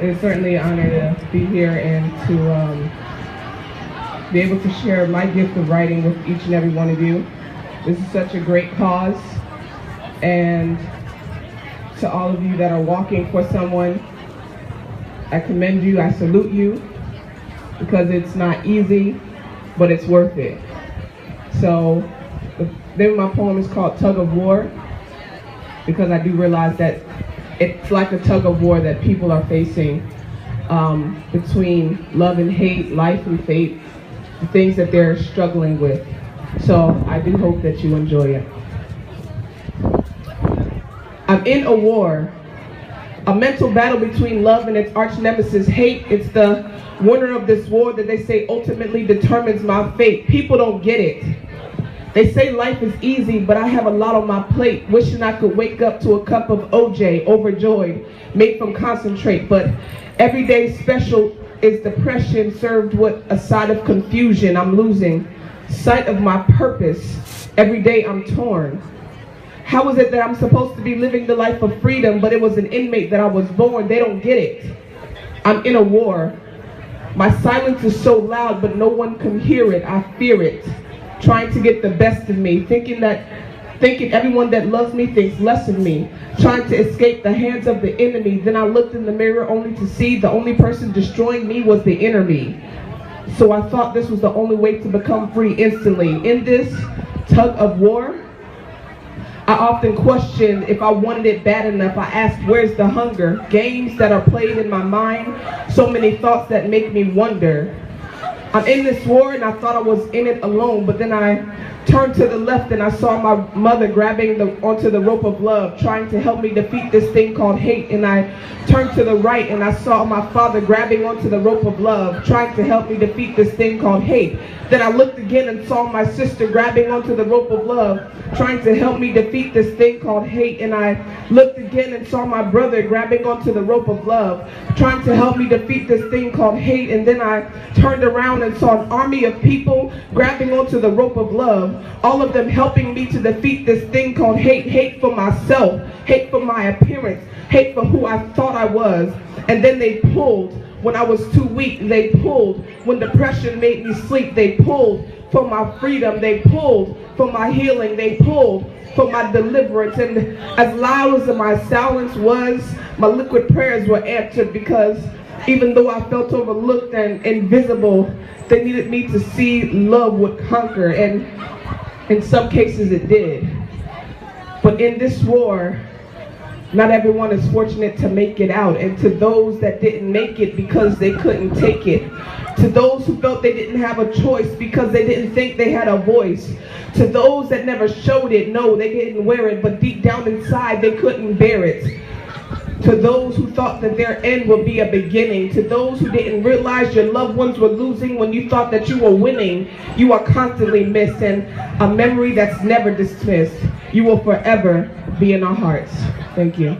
It's certainly an honor to be here and to be able to share my gift of writing with each and every one of you. This is such a great cause, and to all of you that are walking for someone, I commend you, I salute you, because it's not easy, but it's worth it. So the name of my poem is called Tug of War, because I do realize that it's like a tug of war that people are facing between love and hate, life and fate, the things that they're struggling with. So I do hope that you enjoy it. I'm in a war, a mental battle between love and its arch nemesis, hate. It's the winner of this war that they say ultimately determines my fate. People don't get it. They say life is easy, but I have a lot on my plate, wishing I could wake up to a cup of OJ, overjoyed, made from concentrate. But every day special is depression served with a side of confusion. I'm losing sight of my purpose. Every day I'm torn. How is it that I'm supposed to be living the life of freedom, but it was an inmate that I was born? They don't get it. I'm in a war. My silence is so loud, but no one can hear it. I fear it. Trying to get the best of me, thinking everyone that loves me thinks less of me, trying to escape the hands of the enemy. Then I looked in the mirror only to see the only person destroying me was the inner me. So I thought this was the only way to become free instantly. In this tug of war, I often questioned if I wanted it bad enough. I asked, where's the hunger? Games that are played in my mind, so many thoughts that make me wonder. I'm in this war and I thought I was in it alone, but then I turned to the left and I saw my mother grabbing onto the rope of love, trying to help me defeat this thing called hate. And I turned to the right and I saw my father grabbing onto the rope of love, trying to help me defeat this thing called hate. Then I looked again and saw my sister grabbing onto the rope of love, trying to help me defeat this thing called hate. And I looked again and saw my brother grabbing onto the rope of love, trying to help me defeat this thing called hate. And then I turned around and saw an army of people grabbing onto the rope of love, all of them helping me to defeat this thing called hate. Hate for myself, hate for my appearance, hate for who I thought I was. And then they pulled when I was too weak. They pulled when depression made me sleep. They pulled for my freedom. They pulled for my healing. They pulled for my deliverance. And as loud as my silence was, my liquid prayers were answered, because even though I felt overlooked and invisible, they needed me to see love would conquer, and in some cases it did. But in this war, not everyone is fortunate to make it out. And to those that didn't make it because they couldn't take it, to those who felt they didn't have a choice because they didn't think they had a voice, to those that never showed it, no, they didn't wear it, but deep down inside they couldn't bear it, to those who thought that their end would be a beginning, to those who didn't realize your loved ones were losing when you thought that you were winning, you are constantly missed, and a memory that's never dismissed. You will forever be in our hearts. Thank you.